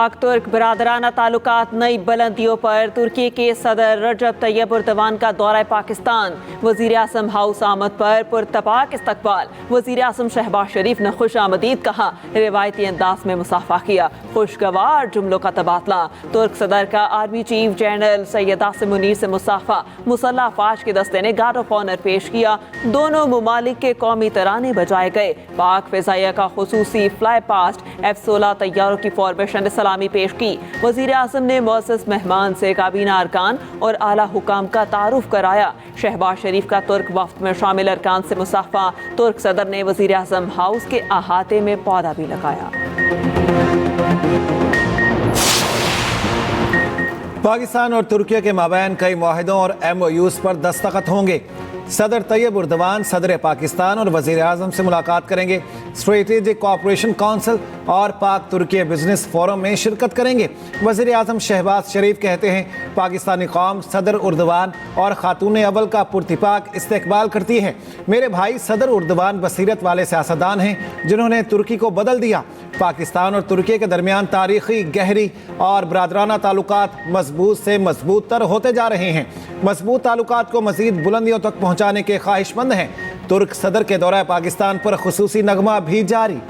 पाक तुर्क बरादराना ताल्लुकात नई बुलंदियों पर। तुर्की के सदर रजब तैयब एर्दोगान का दौरा पाकिस्तान। वजीर आज़म हाउस आमद पर पुरतपाक इस्तकबाल। वजीर आज़म शहबाज शरीफ ने खुश आमदीद कहा, रिवायती अंदाज में मुसाफा किया, खुशगवार जुमलों का तबादला। तुर्क सदर का army chief general Syed Asim Munir से मुसाफा। मुसल्लह अफवाज के दस्ते ने गार्ड ऑफ ऑनर पेश किया। दोनों मुमालिक के कौमी तराने बजाए गए। पाक फिजाइया का खुसूसी फ्लाई पास्ट F-16 तैयारों की फॉर्मेशन सलामी पेश की। वजीर आज़म ने मुअज़्ज़ज़ मेहमान से काबीना अरकान और आला हुकाम का तारुफ कराया। शहबाज शरीफ का तुर्क वफ्द में शामिल अरकान से मुसाफा। तुर्क सदर ने वजीर आज़म हाउस के अहाते में पौधा भी लगाया। पाकिस्तान और तुर्की के माबैन कई मुआहिदों और MOUs पर दस्तखत होंगे। सदर तैयब एर्दोगान सदर पाकिस्तान और वजीर आज़म से मुलाकात करेंगे। स्ट्रेटेजिक कोऑपरेशन काउंसिल और पाक तुर्की बिजनेस फोरम में शिरकत करेंगे। वजीर आज़म शहबाज शरीफ कहते हैं, पाकिस्तानी कौम सदर एर्दोगान और खातून अव्वल का पुरतिपाक इस्तकबाल करती है। मेरे भाई सदर एर्दोगान बसीरत वाले सियासतदान हैं जिन्होंने तुर्की को बदल दिया। पाकिस्तान और तुर्की के दरमियान तारीखी गहरी और बरादराना ताल्लुकात मजबूत से मजबूत तर होते जा रहे हैं। मजबूत ताल्लुकात को मजीद बुलंदियों तक पहुँचाने के ख्वाहिशमंद हैं। तुर्क सदर के दौरा पाकिस्तान पर खुसूसी नगमा भी जारी।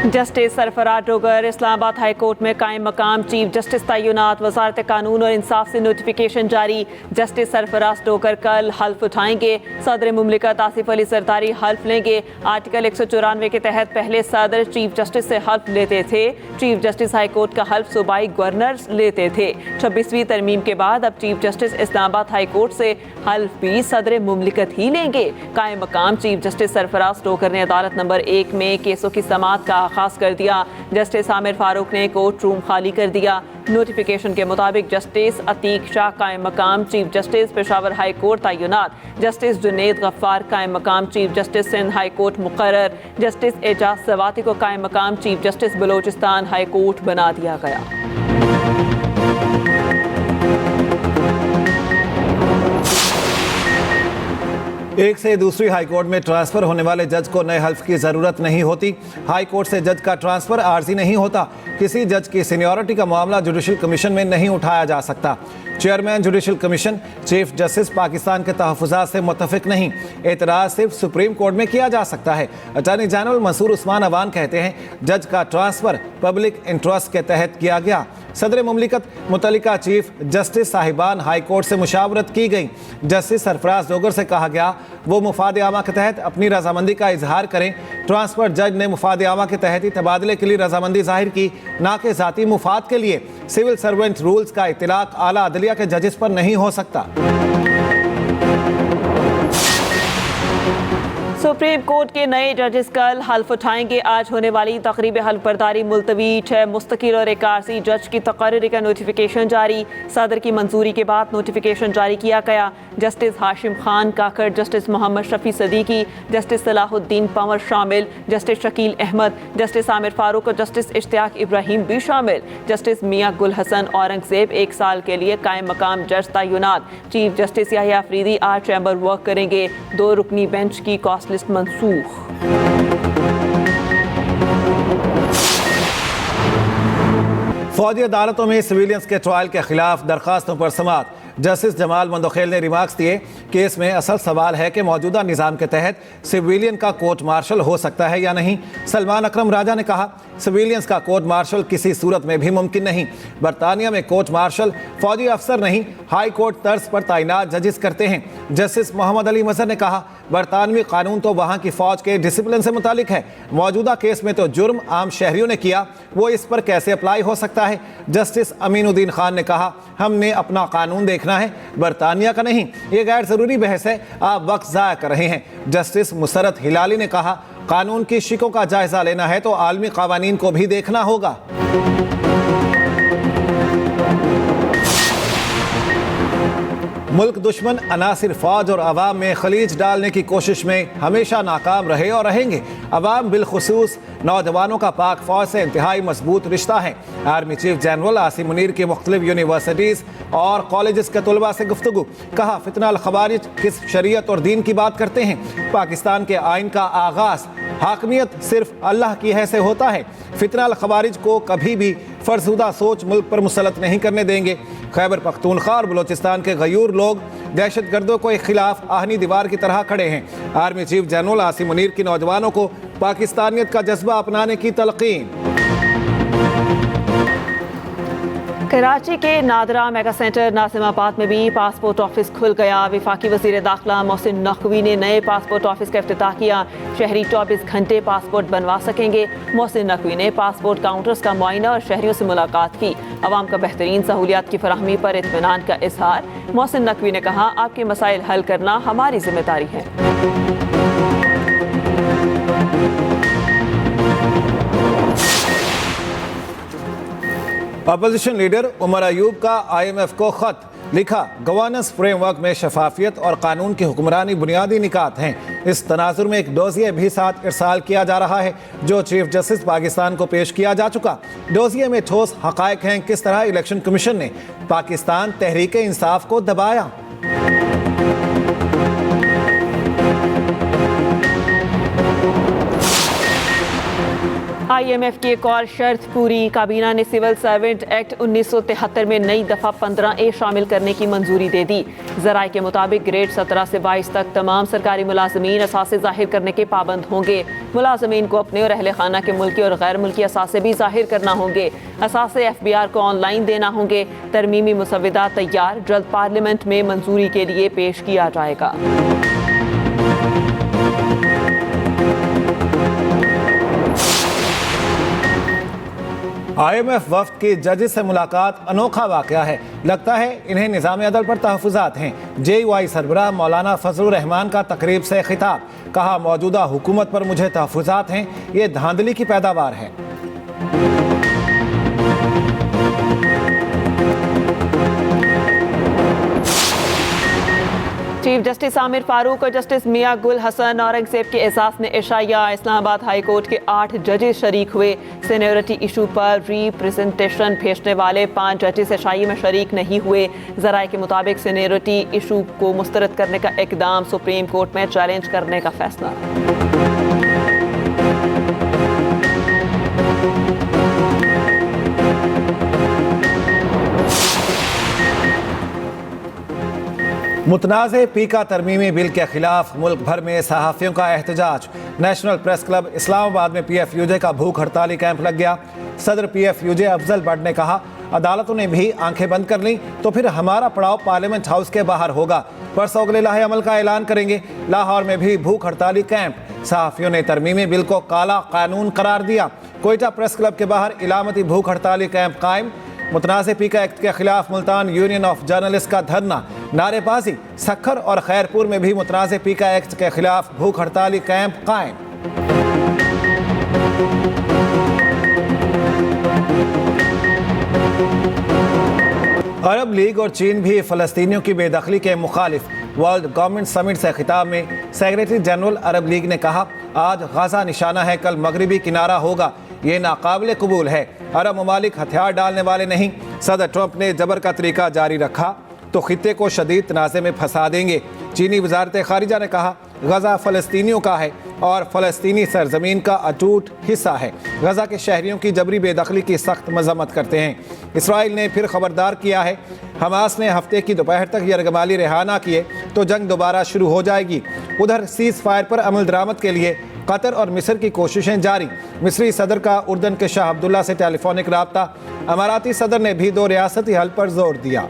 Justice Sarfaraz Dogar Islamabad high court में कायम मकाम चीफ जस्टिस तैनात। वजारत कानून और इंसाफ से नोटिफिकेशन जारी। जस्टिस सरफराज डोगर कल हल्फ उठाएंगे। सदर मुमलिकत आसिफ अली जरदारी हल्फ लेंगे। आर्टिकल 194 के तहत पहले सदर चीफ जस्टिस से हल्फ लेते थे। चीफ जस्टिस हाई कोर्ट का हल्फ सूबाई गवर्नर लेते थे। 26वीं तरमीम के बाद अब chief justice Islamabad high court से हल्फ भी सदर मुमलिकत ही लेंगे। कायम मकाम चीफ जस्टिस सरफराज डोगर ने अदालत नंबर 1 में केसों की समाअत का आगाज कर दिया। जस्टिस आमिर फारूक ने कोर्ट रूम खाली कर दिया। नोटिफिकेशन के मुताबिक जस्टिस अतीक शाह कायम मकाम chief justice Peshawar high court तैनात। जस्टिस जुनेद गफ्फार कायम मकाम chief justice Sindh high court मुकर्रर। जस्टिस एजाज सवाती को कायम मकाम chief justice Balochistan high court बना दिया गया। एक से दूसरी हाई कोर्ट में ट्रांसफर होने वाले जज को नए हल्फ की जरूरत नहीं होती। हाई कोर्ट से जज का ट्रांसफर आर्जी नहीं होता। किसी जज की सीनियरिटी का मामला जुडिशल कमीशन में नहीं उठाया जा सकता। Chairman judicial commission chief justice Pakistan के तहफ़्फ़ुज़ात से मुत्तफ़िक नहीं। एतराज़ सिर्फ सुप्रीम कोर्ट में किया जा सकता है। अटॉर्नी जनरल मंसूर उस्मान अवान कहते हैं, जज का ट्रांसफ़र पब्लिक इंटरेस्ट के तहत किया गया। सदर मुमलिकत मुतल्लिका चीफ जस्टिस साहिबान हाई कोर्ट से मुशावरत की गई। जस्टिस सरफराज डोगर से कहा गया वो मुफाद आमा के तहत अपनी रजामंदी का इजहार करें। ट्रांसफर जज ने मुफाद आमा के तहत ही तबादले के लिए रजामंदी जाहिर की, ना कि ज़ाती मुफाद के लिए। सिविल सर्वेंट रूल्स का इतलाक आला अदलिया के जजेस पर नहीं हो सकता। सुप्रीम कोर्ट के नए जजेस कल हल्फ उठाएंगे। आज होने वाली तकरीब हल्फ बर्दारी मुलतवी। 6 मुस्तकिल और एक आरजी जज की तकर्री का नोटिफिकेशन जारी। सदर की मंजूरी के बाद नोटिफिकेशन जारी किया गया। जस्टिस हाशिम खान काकड़, जस्टिस मोहम्मद शफी सदीकी, जस्टिस सलाहुद्दीन पंवर शामिल, जस्टिस शकील अहमद, जस्टिस आमिर फारूक और जस्टिस इश्तियाक इब्राहिम भी शामिल। जस्टिस मियां गुल हसन औरंगजेब 1 साल के लिए कायम मकाम जज तैनात। Chief justice Yahya Afridi 8 chamber work करेंगे। 2 रुकनी बेंच की कॉस्ट लिस्ट मनसूख। फौजी अदालतों में सिविलियंस के ट्रायल के खिलाफ दरखास्तों पर समाअत। जस्टिस जमाल मंदोखेल ने रिमार्क्स दिए, केस में असल सवाल है कि मौजूदा निज़ाम के तहत सिविलियन का कोर्ट मार्शल हो सकता है या नहीं। सलमान अकरम राजा ने कहा, सिविलियंस का कोर्ट मार्शल किसी सूरत में भी मुमकिन नहीं। बरतानिया में कोर्ट मार्शल फौजी अफसर नहीं, हाई कोर्ट तर्ज पर तैनात जजेस करते हैं। जस्टिस मोहम्मद अली मजहर ने कहा, बरतानवी कानून तो वहाँ की फ़ौज के डिसिप्लिन से मुतालिक है। मौजूदा केस में तो जुर्म आम शहरियों ने किया, वो इस पर कैसे अप्लाई हो सकता है। जस्टिस अमीनुद्दीन खान ने कहा, हमने अपना कानून देखना है, बरतानिया का नहीं। ये गैर ज़रूरी बहस है, आप वक्त ज़ाया कर रहे हैं। जस्टिस मुसरत हिलाली ने कहा, कानून की शिकों का जायज़ा लेना है तो आलमी क़वानीन को भी देखना होगा। मुल्क दुश्मन अनासिर फौज और अवाम में खलीज डालने की कोशिश में हमेशा नाकाम रहे और रहेंगे। अवाम बिलखुसूस नौजवानों का पाक फौज से इंतहाई मजबूत रिश्ता है। Army chief general Asim Munir की मुख्तलिफ यूनिवर्सिटीज़ और कॉलेजेस के तलबा से गुफ्तगू। कहा, फितना अल खवारिज किस शरीयत और दीन की बात करते हैं। पाकिस्तान के आइन का आगाज़ हाकमियत सिर्फ अल्लाह की है से होता है। फितना अल खवारिज को कभी भी फरसुदा सोच मुल्क पर मुसलत नहीं करने देंगे। खैबर पख्तूनख्वा और बलोचिस्तान के गयूर लोग दहशतगर्दों के खिलाफ आहनी दीवार की तरह खड़े हैं। Army chief general Asim Munir की नौजवानों को पाकिस्तानियत का जज्बा अपनाने की तलकीन। कराची के नादरा मेगा सेंटर नासिमाबाद में भी पासपोर्ट ऑफिस खुल गया। वफाकी वज़ीर दाखिला मोहसिन नकवी ने नए पासपोर्ट ऑफिस का इफ्तिताह किया। शहरी 24 घंटे पासपोर्ट बनवा सकेंगे। मोहसिन नकवी ने पासपोर्ट काउंटर्स का मुआयना और शहरियों से मुलाकात की। अवाम का बेहतरीन सहूलियात की फराहमी पर इत्मीनान का इजहार। मोहसिन नकवी ने कहा, आपके मसाइल हल करना हमारी जिम्मेदारी है। अपोजिशन लीडर उमर अयूब का IMF को खत लिखा। गवर्नेंस फ्रेमवर्क में शफाफियत और कानून की हुक्मरानी बुनियादी निकात हैं। इस तनाजुर में एक डोजिए भी साथ इरसाल किया जा रहा है जो चीफ जस्टिस पाकिस्तान को पेश किया जा चुका। डोजिए में ठोस हकायक हैं किस तरह इलेक्शन कमीशन ने पाकिस्तान तहरीक इंसाफ को दबाया। IMF की एक और शर्त पूरी। काबीना ने सिविल सर्वेंट एक्ट 1973 में नई दफ़ा 15A शामिल करने की मंजूरी दे दी। ज़राए के मुताबिक ग्रेड 17 से 22 तक तमाम सरकारी मुलाजमीन असासे ज़ाहिर करने के पाबंद होंगे। मुलाजमीन को अपने और अहले खाना के मुल्की और गैर मुल्की असासे भी ज़ाहिर करना होंगे। असासे FBR को ऑनलाइन देना होंगे। तरमीमी मुसव्वदा तैयार, जल्द पार्लियामेंट में मंजूरी के लिए पेश किया जाएगा। IMF वफ्द की जजेस से मुलाकात अनोखा वाक़या है। लगता है इन्हें निज़ाम अदल पर तहफ़्फ़ुज़ात हैं। JUI सरबराह मौलाना फजलुर रहमान का तकरीब से खिताब। कहा, मौजूदा हुकूमत पर मुझे तहफ़्फ़ुज़ात हैं, ये धांधली की पैदावार है। चीफ जस्टिस आमिर फारूक और जस्टिस मियां गुल हसन औरंगजेब के एहसास ने इशाया। इस्लामाबाद हाई कोर्ट के 8 जजेस शरीक हुए। सीनियरिटी इशू पर रिप्रेजेंटेशन भेजने वाले 5 जजेस इशाई में शरीक नहीं हुए। ज़राए के मुताबिक सीनियरिटी इशू को मुस्तरद करने का इकदाम सुप्रीम कोर्ट में चैलेंज करने का फैसला। मुतनाज़े पीका तरमीमी बिल के खिलाफ मुल्क भर में सहाफ़ियों का एहतजाज। नेशनल प्रेस क्लब इस्लामाबाद में PFUJ का भूख हड़ताली कैंप लग गया। सदर PFUJ अफजल बट ने कहा, अदालतों ने भी आंखें बंद कर ली तो फिर हमारा पड़ाव पार्लियामेंट हाउस के बाहर होगा। परसों अगले लाहे अमल का ऐलान करेंगे। लाहौर में भी भूख हड़ताली कैंप। सहाफ़ियों ने तरमीमी बिल को काला कानून करार दिया। कोयटा प्रेस क्लब के बाहर इलामती भूख हड़ताली कैंप कायम। मुतनाज़े पीका एक्ट के खिलाफ मुल्तान यूनियन ऑफ जर्नलिस्ट का धरना, नारेबाजी। सखर और खैरपुर में भी मुतनाज़े पीका एक्ट के खिलाफ भूख हड़ताली कैंप कायम। अरब लीग और चीन भी फ़लस्तीनियों की बेदखली के मुखालिफ। वर्ल्ड गवर्नमेंट समिट से खिताब में सेक्रेटरी जनरल अरब लीग ने कहा, आज गाज़ा निशाना है, कल मगरबी किनारा होगा। ये नाकाबिल कबूल है। अरब ममालिक हथियार डालने वाले नहीं। सदर ट्रंप ने जबर का तरीका जारी रखा तो खित्ते को शदीद तनाज़े में फंसा देंगे। चीनी वजारत खारिजा ने कहा, गज़ा फ़लस्तीनियों का है और फ़लस्तीनी सरजमीन का अटूट हिस्सा है। गज़ा के शहरियों की जबरी बेदखली की सख्त मजम्मत करते हैं। इसराइल ने फिर खबरदार किया है, हमास ने हफ्ते की दोपहर तक यरगमाली रिहा ना किए तो जंग दोबारा शुरू हो जाएगी। उधर सीज़ फायर पर अमल दरामद के लिए कतर और मिस्र की कोशिशें जारी। मिस्री सदर का उर्दन के शाह अब्दुल्ला से टेलीफोनिक राब्ता। अमाराती सदर ने भी 2 रियासती हल पर जोर दिया।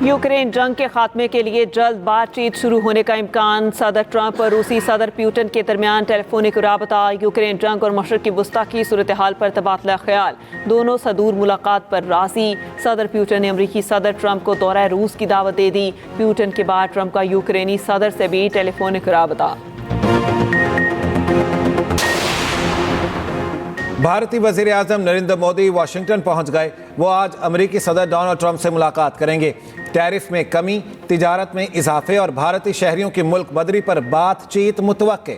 यूक्रेन जंग के खात्मे के लिए जल्द बातचीत शुरू होने का इम्कान। सदर ट्रंप और रूसी सदर पुतिन के दरमियान टेलीफोनिक राबता। यूक्रेन जंग और मशरक की वस्ता की सूरत हाल पर तबादला ख्याल। दोनों सदूर मुलाकात पर राजी। सदर पुतिन ने अमरीकी सदर ट्रंप को दौरा रूस की दावत दे दी। पुतिन के बाद ट्रंप का यूक्रेनी सदर से भी टेलीफोनिक राबता। भारतीय वज़ीर आज़म नरेंद्र मोदी वाशिंगटन पहुंच गए। वो आज अमेरिकी सदर डोनाल्ड ट्रंप से मुलाकात करेंगे। टैरिफ में कमी, तिजारत में इजाफे और भारतीय शहरियों की मुल्क बदरी पर बातचीत मुतवक्के।